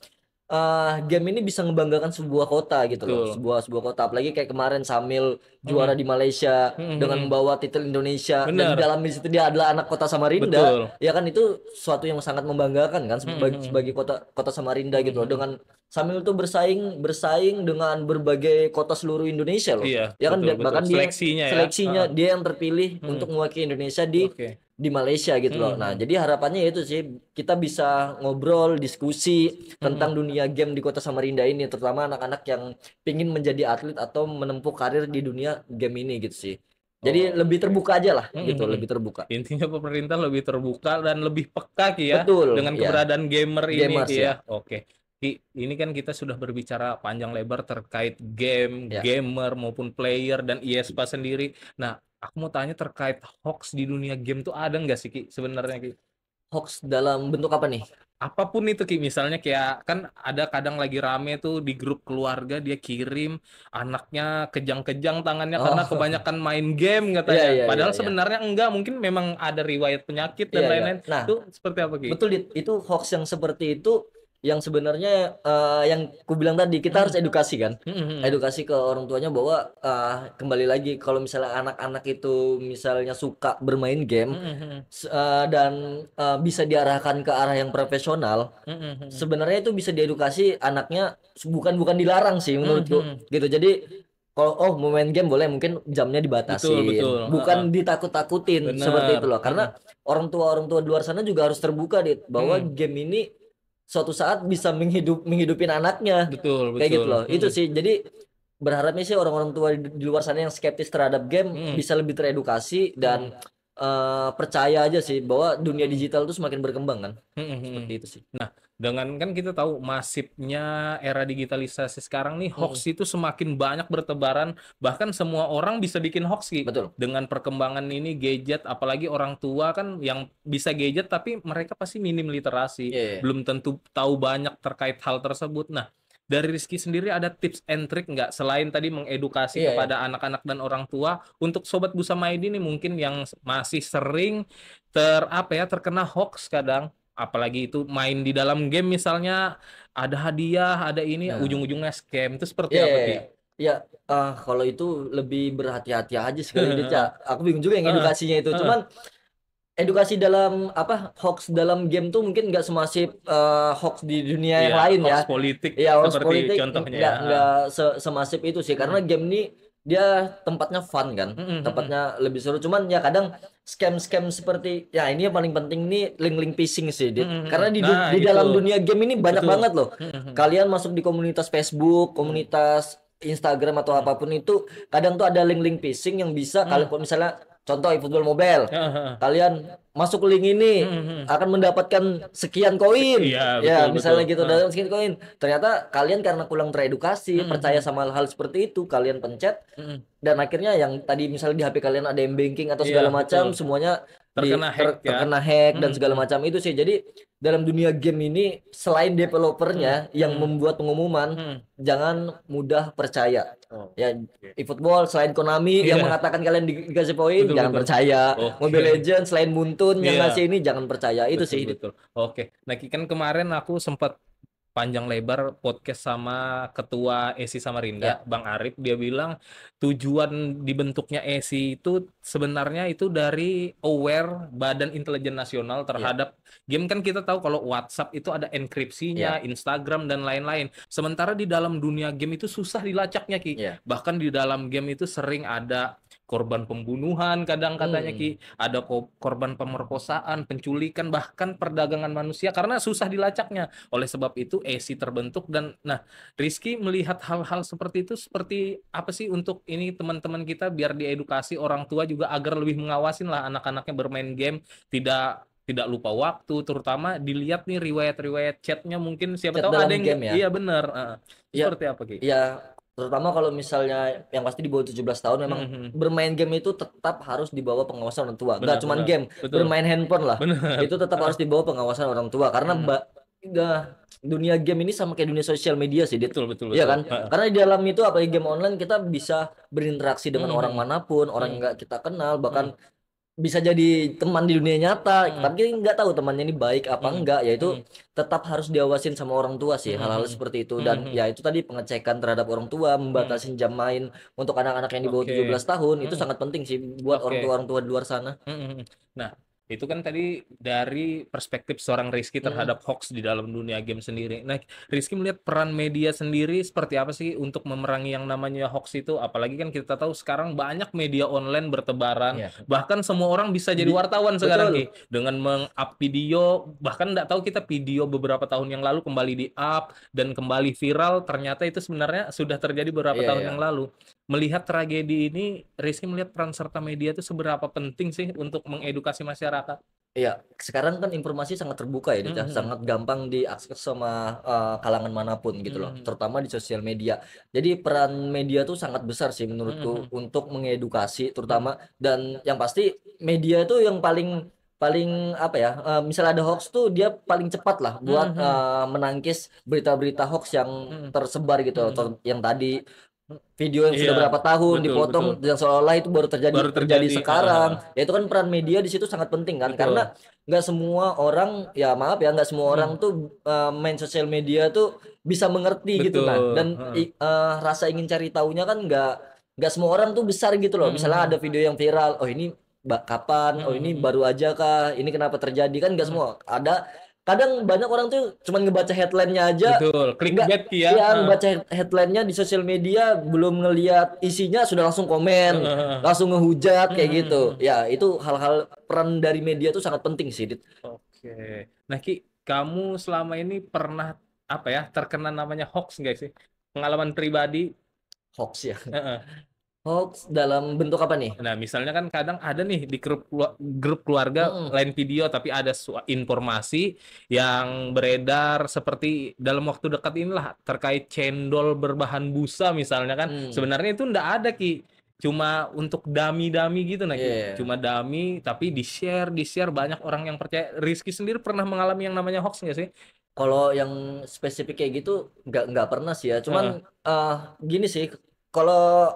game ini bisa membanggakan sebuah kota gitu loh, Betul. sebuah kota. Apalagi kayak kemarin Samil juara Mhm, di Malaysia mhm, dengan mhm. membawa titel Indonesia dan di Benar, dalam situ dia adalah anak kota Samarinda, betul. ya kan itu suatu yang sangat membanggakan kan Mhm, sebagai mhm, kota kota Samarinda mhm, gitu loh. mhm. Dengan Samil tuh bersaing bersaing dengan berbagai kota seluruh Indonesia loh. Iya, Ya kan betul, betul. bahkan dia Seleksinya ya. seleksinya Heeh. dia yang terpilih Mhm. untuk mewakili Indonesia Oke. di Malaysia gitu Mhm, loh. Nah, mhm, jadi harapannya itu sih kita bisa ngobrol, diskusi mhm. tentang dunia game di Kota Samarinda ini, terutama anak-anak yang pingin menjadi atlet atau menempuh karir di dunia game ini gitu sih. Jadi lebih Oke. terbuka aja lah Mhm, gitu, mhm. lebih terbuka. Intinya pemerintah lebih terbuka dan lebih peka, Ki, ya, Betul, dengan ya. keberadaan gamer ini, Gamers Ki, ya. ya. Oke. Ki, ini kan kita sudah berbicara panjang lebar terkait game, Ya. gamer maupun player dan IESPA sendiri. Nah, aku mau tanya terkait hoax di dunia game tuh ada nggak sih, Ki, sebenarnya, Ki? Hoax dalam bentuk apa nih? Apapun itu, Ki, misalnya kayak kan ada kadang lagi rame tuh di grup keluarga dia kirim anaknya kejang-kejang tangannya karena Oh, kebanyakan main game iya katanya. iya iya Padahal iya. sebenarnya enggak, mungkin memang ada riwayat penyakit dan Iya iya. lain-lain. Nah, Itu seperti apa, Ki? betul itu hoax yang seperti itu yang sebenarnya yang ku bilang tadi kita harus Mhm, edukasi kan. mhm, mhm, Edukasi ke orang tuanya bahwa kembali lagi kalau misalnya anak-anak itu misalnya suka bermain game mhm, mhm, dan bisa diarahkan ke arah yang profesional, mhm, mhm, sebenarnya itu bisa diedukasi anaknya bukan bukan dilarang sih mhm, menurutku mhm. gitu. Jadi kalau mau main game boleh mungkin jamnya Betul, betul, dibatasin, heeh, bukan ditakut-takutin seperti bener, itu loh. Karena mhm, orang tua di luar sana juga harus terbuka dit bahwa mhm, game ini suatu saat bisa menghidupin anaknya Betul, kayak gitu betul. loh. Itu sih, jadi berharapnya sih orang-orang tua di luar sana yang skeptis terhadap game Mm, bisa lebih teredukasi dan mm, percaya aja sih bahwa dunia mm, digital itu semakin berkembang kan, mm. seperti itu sih. Nah, dengan kan kita tahu masifnya era digitalisasi sekarang nih, Mm-mm. hoax itu semakin banyak bertebaran, bahkan semua orang bisa bikin hoax Ki. Betul. Dengan perkembangan ini gadget, apalagi orang tua kan yang bisa gadget tapi mereka pasti minim literasi, Iya, iya. belum tentu tahu banyak terkait hal tersebut. Nah, dari Rizky sendiri ada tips and trick nggak selain tadi mengedukasi Iya, iya. kepada anak-anak dan orang tua untuk Sobat Busa Maidi nih mungkin yang masih sering terkena hoax kadang, apalagi itu main di dalam game misalnya ada hadiah ada ini Nah, ujung-ujungnya scam itu seperti iya, apa iya, Ki? iya. Ya, kalau itu lebih berhati-hati aja sekali dia, Cak. Aku bingung juga yang edukasinya itu. Cuman edukasi dalam apa hoax dalam game tuh mungkin nggak semasif hoax di dunia Iya, yang lain hoax ya. politik Ya hoax seperti politik contohnya ya. nggak semasif itu sih karena Mm, game ini dia tempatnya fun kan, mm, mm, mm, tempatnya lebih seru. Cuman ya kadang scam-scam seperti ya ini yang paling penting nih link-link phishing sih, mm, Dit. mm, mm. Karena Nah di itu dalam dunia game ini banyak betul. banget loh. Mm, mm, Kalian masuk di komunitas Facebook, mm, komunitas Instagram atau mm, apapun itu, kadang tuh ada link-link phishing yang bisa mm, kalau mm. misalnya contoh eFootball Mobile, kalian masuk link ini Mm, mm. akan mendapatkan sekian koin Iya betul ya betul. misalnya gitu dalam sekian koin ternyata kalian karena kurang teredukasi Mm, percaya mm, sama hal-hal seperti itu kalian pencet mm, mm. dan akhirnya yang tadi misalnya di HP kalian ada m-banking atau Iya segala betul, macam semuanya terkena hack ya. terkena hack dan Mm, segala mm, macam itu sih jadi dalam dunia game ini selain mm, developernya yang mm, membuat pengumuman mm. jangan mudah percaya Oh, ya oke. eFootball selain Konami yang Iya mengatakan kalian dikasih poin betul jangan betul. percaya Oke. Mobile Legends selain Muntun yang Iya. ngasih ini jangan percaya itu Betul sih. betul. Oke. Nah, kan kemarin aku sempat panjang lebar podcast sama ketua ESI Samarinda, Ya, Bang Arif. Dia bilang tujuan dibentuknya ESI itu sebenarnya itu dari aware Badan Intelijen Nasional ya, terhadap game. Kan kita tahu kalau WhatsApp itu ada enkripsinya, ya, Instagram dan lain-lain. Sementara di dalam dunia game itu susah dilacaknya Ki. ya. Bahkan di dalam game itu sering ada korban pembunuhan kadang katanya Hmm, Ki, ada korban pemerkosaan, penculikan, bahkan perdagangan manusia karena susah dilacaknya. Oleh sebab itu ESI terbentuk dan nah Rizky melihat hal-hal seperti itu seperti apa sih untuk ini teman-teman kita biar diedukasi orang tua juga agar lebih mengawasin lah anak-anaknya bermain game tidak tidak lupa waktu terutama dilihat nih riwayat-riwayat chatnya mungkin siapa chat tahu ada dalam yang game ya. iya bener. Ya, Seperti apa Ki? ya, terutama kalau misalnya yang pasti di bawah 17 tahun memang Mhm. bermain game itu tetap harus di bawah pengawasan orang tua. Nggak cuman Benar-benar game, betul bermain handphone lah. benar. Itu tetap harus di bawah pengawasan orang tua karena Mhm. udah dunia game ini sama kayak dunia sosial media sih, Dit. Betul betul Iya betul. kan? Karena di dalam itu apalagi game online kita bisa berinteraksi dengan orang Mhm. manapun, orang yang Mhm. nggak kita kenal, bahkan Mhm. bisa jadi teman di dunia nyata Mhm. tapi nggak tahu temannya ini baik apa Mhm. enggak yaitu Mhm. tetap harus diawasin sama orang tua sih hal-hal Mhm. seperti itu dan Mhm. ya itu tadi pengecekan terhadap orang tua Mhm. membatasin jam main untuk anak-anak yang di bawah Oke. 17 tahun itu Mhm. sangat penting sih buat Oke. orang tua di luar sana. Mhm. Nah, itu kan tadi dari perspektif seorang Rizky Mm-mm. terhadap hoax di dalam dunia game sendiri. Nah, Rizky melihat peran media sendiri seperti apa sih untuk memerangi yang namanya hoax itu? Apalagi kan kita tahu sekarang banyak media online bertebaran, Iya. bahkan semua orang bisa jadi Di- wartawan sekarang betul. Ki, dengan meng-up video, bahkan nggak tahu kita video beberapa tahun yang lalu kembali di-up dan kembali viral, ternyata itu sebenarnya sudah terjadi beberapa Iya, tahun iya. yang lalu. Melihat tragedi ini, Rizky melihat peran serta media itu seberapa penting sih untuk mengedukasi masyarakat? Iya, sekarang kan informasi sangat terbuka ya, Dit, ya. Mhm, Sangat gampang diakses sama kalangan manapun gitu loh, mhm, terutama di sosial media. Jadi peran media tuh sangat besar sih menurutku mhm, untuk mengedukasi terutama mhm, dan yang pasti media itu yang paling paling apa ya, misalnya ada hoax tuh dia paling cepat lah buat mhm, menangkis berita-berita hoax yang mhm, tersebar gitu. mhm, Yang tadi video yang iya, sudah berapa tahun betul betul. dipotong dan seolah-olah itu baru Baru terjadi terjadi, sekarang ya itu kan peran media di situ sangat penting kan betul. karena nggak semua orang ya maaf ya nggak semua orang Mhm, tuh main sosial media tuh bisa mengerti gitu nah betul, dan heeh, rasa ingin cari tahunya kan nggak semua orang tuh besar gitu loh misalnya ada mhm, video yang viral oh ini kapan oh mhm, ini mhm, baru aja kah ini kenapa terjadi kan nggak mhm, semua ada kadang banyak orang tuh cuman ngebaca headline-nya aja betul. nggak Clickbait ya, ya ngebaca headline-nya di sosial media belum ngelihat isinya sudah langsung komen heeh, langsung ngehujat mhm, kayak gitu mhm. ya itu hal-hal peran dari media tuh sangat penting sih Dit. Oke. Nah, Ki, kamu selama ini pernah apa ya terkena namanya hoax nggak sih? Pengalaman pribadi? Hoax ya. Heeh. Hoax dalam bentuk apa nih? Nah, misalnya kan kadang ada nih di grup keluarga Mm-mm. lain video tapi ada informasi yang beredar seperti dalam waktu dekat inilah terkait cendol berbahan busa misalnya kan. Hmm. Sebenarnya itu ndak ada Ki. Cuma untuk dami-dami gitu nah Ki. Iya. Cuma dami tapi di-share banyak orang yang percaya. Rizky sendiri pernah mengalami yang namanya hoax nggak sih? Kalau yang spesifik kayak gitu nggak pernah sih ya. Heeh. Cuman gini sih, kalau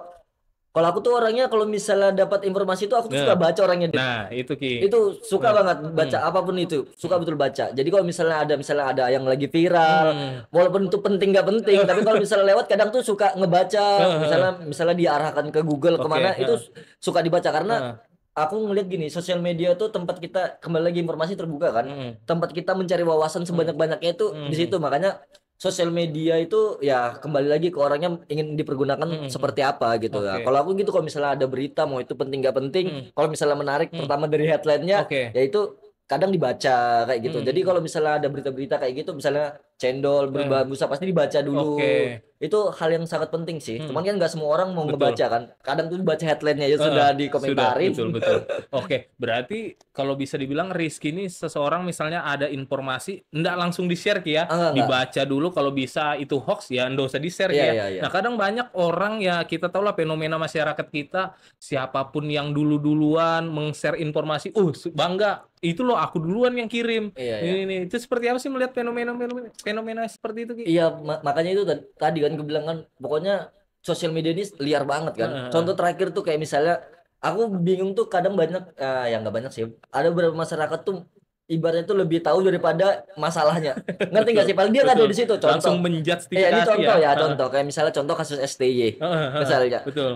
kalau aku tuh orangnya kalau misalnya dapat informasi itu aku tuh suka Nah, baca orangnya. nah itu Ki. Itu suka Nah, banget hmm, baca apapun itu, suka hmm, betul baca. Jadi kalau misalnya ada yang lagi viral, hmm. walaupun itu penting nggak penting, tapi kalau misalnya lewat kadang tuh suka ngebaca, misalnya Heeh. misalnya diarahkan ke Google Oke, kemana itu heeh, suka dibaca karena heeh, aku ngelihat gini, sosial media tuh tempat kita kembali lagi informasi terbuka kan, hmm, tempat kita mencari wawasan hmm, sebanyak-banyaknya itu di hmm, situ. Makanya sosial media itu ya kembali lagi ke orangnya ingin dipergunakan hmm, hmm. seperti apa gitu ya. Oke. Kalau aku gitu, kalau misalnya ada berita mau itu penting nggak penting, Hmm, kalau misalnya menarik hmm. pertama dari headline-nya Oke. ya itu kadang dibaca kayak gitu. Hmm, Jadi hmm. kalau misalnya ada berita-berita kayak gitu, misalnya cendol Eh, berbahan busa pasti dibaca dulu. Oke. Itu hal yang sangat penting sih. Hmm, Cuman kan nggak semua orang mau betul. ngebaca kan. Kadang tuh baca headline-nya ya Heeh, sudah sudah dikomentarin. betul betul. Oke, berarti kalau bisa dibilang Rizky ini seseorang misalnya ada informasi ndak langsung di-share Ki ya, Enggak. dibaca dulu kalau bisa itu hoax ya ndak usah di-share Ki Iya, ya. iya, iya. Nah, kadang banyak orang ya kita tahu lah fenomena masyarakat kita siapapun yang dulu-duluan meng-share informasi, bangga itu loh aku duluan yang kirim. Iya, iya. Ini itu seperti apa sih melihat fenomena seperti itu Ki? Iya, makanya itu tadi kan gue bilang kan, pokoknya sosial media ini liar banget kan. Heeh, heeh. Contoh terakhir tuh kayak misalnya, aku bingung tuh kadang banyak, ya nggak banyak sih. Ada beberapa masyarakat tuh ibaratnya tuh lebih tahu daripada masalahnya. Ngerti nggak Betul, sih? Paling dia nggak ada betul. di situ. Contoh, Langsung ini menjustifikasi contoh ya. ya, Heeh. contoh kayak misalnya contoh kasus STY, Heeh, heeh. misalnya. Betul.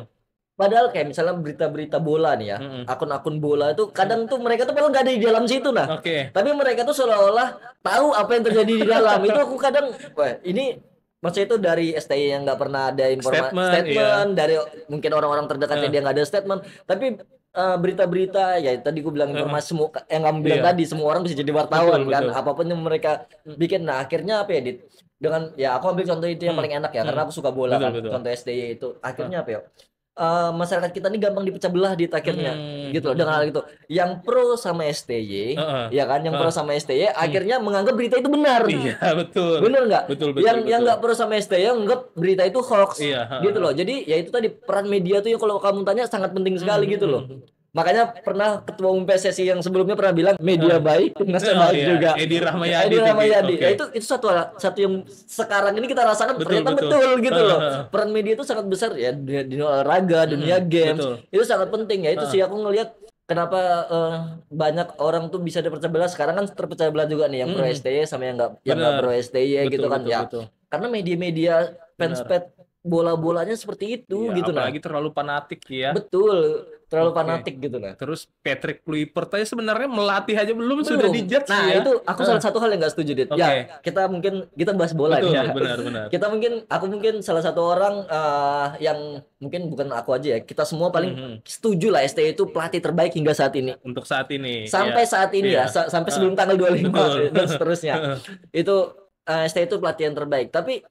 Padahal kayak misalnya berita-berita bola nih ya, Mm-mm. akun-akun bola itu Mm. kadang tuh mereka tuh padahal nggak ada di dalam situ nah. Oke. Tapi mereka tuh seolah-olah tahu apa yang terjadi di dalam. Itu aku kadang, wah ini maksudnya itu dari STY yang nggak pernah ada informasi Statement, iya. statement, dari mungkin orang-orang terdekatnya Eh, dia nggak ada statement, tapi berita-berita ya tadi gue bilang eh, informasi semua yang kamu bilang iya. tadi, semua orang bisa jadi Betul, wartawan kan, betul. apapun yang mereka Mm, bikin. Nah akhirnya apa ya, Dit? Dengan ya aku ambil contoh itu yang mm, paling enak ya, mm. karena aku suka bola Betul, kan, betul. contoh STY itu Eh, akhirnya apa ya, masyarakat kita ini gampang dipecah belah di akhirnya mm, gitu mm, loh, dengan hal mm. gitu. Yang pro sama STY, Heeh, ya kan, yang pro heeh, sama STY mm. akhirnya menganggap berita itu benar. Iya, betul. Bener nggak? Betul, betul, Yang betul. nggak pro sama STY anggap berita itu hoax Iya, heeh, gitu heeh. loh. Jadi ya itu tadi, peran media tuh yang kalau kamu tanya sangat penting Mm, sekali gitu mm, loh. mm. Makanya pernah ketua umum PSSI yang sebelumnya pernah bilang media Heeh. baik, timnasnya Oh baik iya, juga. Edi Rahmayadi Edi tuh Ki. Rahmayadi. Oke. Ya itu satu satu yang sekarang ini kita rasakan Betul, ternyata betul. betul gitu Heeh, loh. heeh. Peran media itu sangat besar ya di dunia olahraga, dunia Mm, games. betul. Itu sangat penting ya. Itu Heeh. sih aku ngelihat kenapa banyak orang tuh bisa terpecah belah. Sekarang kan terpecah belah juga nih, yang pro Mm, STY sama yang nggak bener. pro STY gitu Betul, kan betul, ya. betul. Karena media-media Bener. fanspage bola-bolanya seperti itu Iya, gitu apalagi nah. terlalu fanatik ya. Betul, terlalu Oke. fanatik gitu nah. Terus Patrick Kluivert aja sebenarnya melatih aja belum sudah Belum. dijudge Nah, ya. itu aku Heeh. salah satu hal yang nggak setuju, Dit. Oke. Ya, kita bahas bola nih Betul, ya. benar, benar. Aku mungkin salah satu orang yang mungkin bukan aku aja ya. Kita semua paling Mhm. setuju lah STY itu pelatih terbaik hingga saat ini. Untuk saat ini, ya. Sampai saat ini Iya. ya, sampai Heeh. sebelum tanggal 25 Betul. dan seterusnya. Heeh. Itu STY itu pelatih yang terbaik. Tapi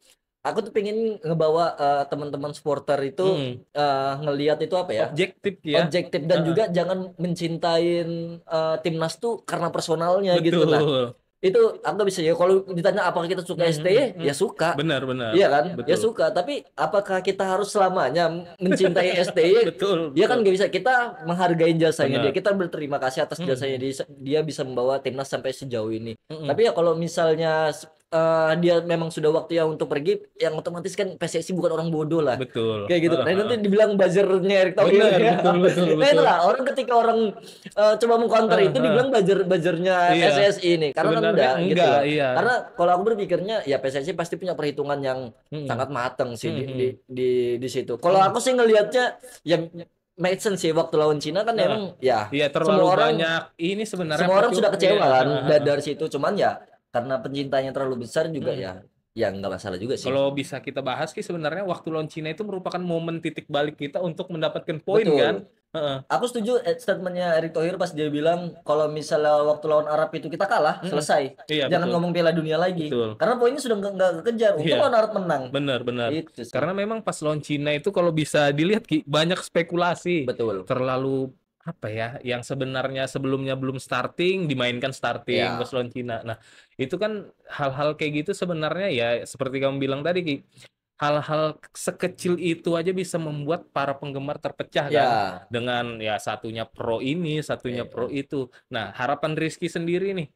aku tuh pengen ngebawa teman-teman supporter itu Mhm. ngelihat itu apa ya? Objektif ya. Objektif, dan Heeh. juga jangan mencintain timnas tuh karena personalnya gitu. Nah, Betul. itu aku nggak bisa ya, kalau ditanya apakah kita suka Mhm, STY mhm. ya suka, Benar, benar. iya kan, ya Betul. suka, tapi apakah kita harus selamanya mencintai STY? Betul, Ya kan betul. nggak bisa. Kita menghargai jasanya dia, Benar. kita berterima kasih atas jasanya Mhm. dia bisa membawa timnas sampai sejauh ini. Mhm. Tapi ya kalau misalnya dia memang sudah waktunya untuk pergi, yang otomatis kan PSSI bukan orang bodoh lah, Betul. kayak gitu kan. Heeh, Nah, nanti heeh. dibilang buzzernya Erick Thohir Benar, ya. betul, betul, Nah betul. itulah, orang ketika orang coba mengcounter Heeh, itu heeh. dibilang buzzernya Iya. PSSI ini, karena kan Sebenarnya enggak gitu enggak, loh. iya. Karena kalau aku berpikirnya ya PSSI pasti punya perhitungan yang Mhm. sangat matang sih Mhm. di situ. Kalau Mhm. aku sih ngelihatnya ya make sense sih, waktu lawan Cina kan Heeh. emang ya Iya, terlalu semua orang banyak ini sebenarnya semua orang sudah iya, kecewa kan heeh, heeh. dari situ. Cuman ya karena pencintanya terlalu besar juga Mhm. ya nggak masalah juga sih. Kalau bisa kita bahas Ki, sebenarnya waktu lawan Cina itu merupakan momen titik balik kita untuk mendapatkan poin Betul. kan. Heeh. Aku setuju statementnya Erick Thohir pas dia bilang kalau misalnya waktu lawan Arab itu kita kalah, Mhm. selesai. Iya Jangan betul, ngomong Piala Dunia lagi. betul. Karena poinnya sudah nggak kekejar. Untung Iya, lawan Arab menang. benar benar. Itu sih. Karena memang pas lawan Cina itu kalau bisa dilihat Ki, banyak spekulasi. Betul. Terlalu apa ya, yang sebenarnya sebelumnya belum starting dimainkan starting pas Ya, lawan Cina. Nah, itu kan hal-hal kayak gitu sebenarnya ya seperti kamu bilang tadi Ki, hal-hal sekecil itu aja bisa membuat para penggemar terpecah kan ya, dengan ya satunya pro ini, satunya pro ya. itu. Nah, harapan Rizky sendiri nih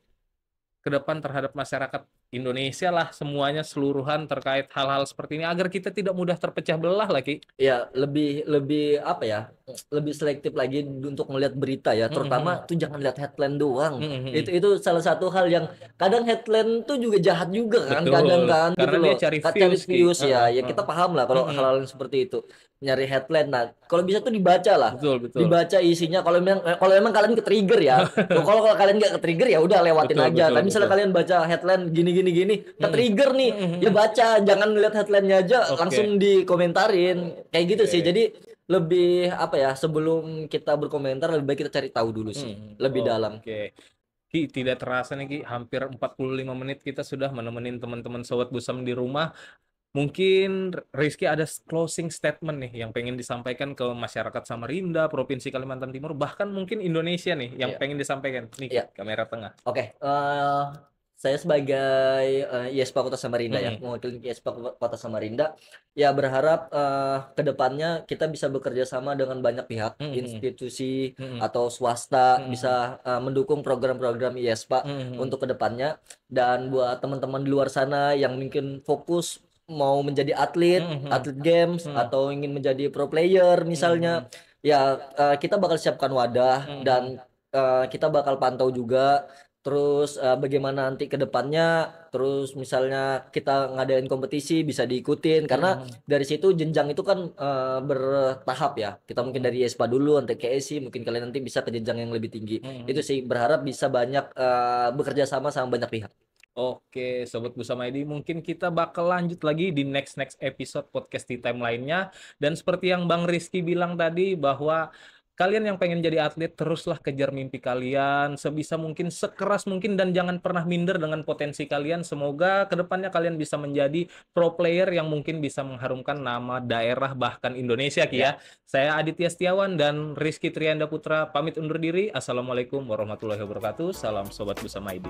ke depan terhadap masyarakat Indonesia lah semuanya seluruhan terkait hal-hal seperti ini agar kita tidak mudah terpecah belah lagi. Ya, lebih lebih apa ya? Lebih selektif lagi untuk melihat berita ya. Terutama tuh jangan lihat headline doang. Itu salah satu hal yang kadang headline tuh juga jahat juga kan, kadang Betul, kan karena gitu dia loh. cari Cari views Ki. views ya. Ya kita paham lah kalau Mm-mm. hal-hal yang seperti itu. Nyari headline. Nah, kalau bisa tuh dibaca lah. Betul betul Dibaca isinya kalau memang kalian ke trigger ya. Kalau kalian nggak ke trigger ya udah lewatin betul aja. betul Tapi misalnya betul. kalian baca headline gini gini gini, ke Mm-mm. trigger nih, ya Mm-mm. baca, jangan lihat headline-nya aja langsung Oke dikomentarin. Kayak gitu sih. oke. Jadi lebih apa ya, sebelum kita berkomentar lebih baik kita cari tahu dulu sih, lebih dalam. Oke. Ki, tidak terasa nih Ki, hampir 45 menit kita sudah menemenin teman-teman Sobat Busam di rumah. Mungkin Rizky ada closing statement nih yang pengen disampaikan ke masyarakat Samarinda, Provinsi Kalimantan Timur, bahkan mungkin Indonesia nih yang Iya, pengen disampaikan. Nih Ki, iya. kamera tengah. Oke, saya sebagai IESPA Kota Samarinda ya, Mm-mm. mewakili IESPA Kota Samarinda, ya berharap ke depannya kita bisa bekerja sama dengan banyak pihak, Mm-mm. institusi Mm-mm. atau swasta Mm-mm. bisa mendukung program-program IESPA Mm-mm. untuk ke depannya. Dan buat teman-teman di luar sana yang mungkin fokus mau menjadi atlet, Mm-mm. atlet games Mm-mm. atau ingin menjadi pro player misalnya, Mm-mm. ya kita bakal siapkan wadah Mm-mm. dan kita bakal pantau juga. Terus bagaimana nanti ke depannya, terus misalnya kita ngadain kompetisi bisa diikutin karena Mm-mm. dari situ jenjang itu kan bertahap ya. Kita mungkin Mm-mm. dari ESPA dulu nanti ke ESI, mungkin kalian nanti bisa ke jenjang yang lebih tinggi. Itu Mm-mm. sih berharap bisa banyak bekerja sama sama banyak pihak. Oke, Sobat Busama ID, mungkin kita bakal lanjut lagi di next episode podcast Tea Time lainnya. Dan seperti yang Bang Rizky bilang tadi, bahwa kalian yang pengen jadi atlet, teruslah kejar mimpi kalian, sebisa mungkin, sekeras mungkin, dan jangan pernah minder dengan potensi kalian. Semoga kedepannya kalian bisa menjadi pro player yang mungkin bisa mengharumkan nama daerah, bahkan Indonesia, Ki Ya. ya. Saya Aditya Setiawan dan Rizky Trianda Putra, pamit undur diri. Assalamualaikum warahmatullahi wabarakatuh. Salam Sobat Busama ID.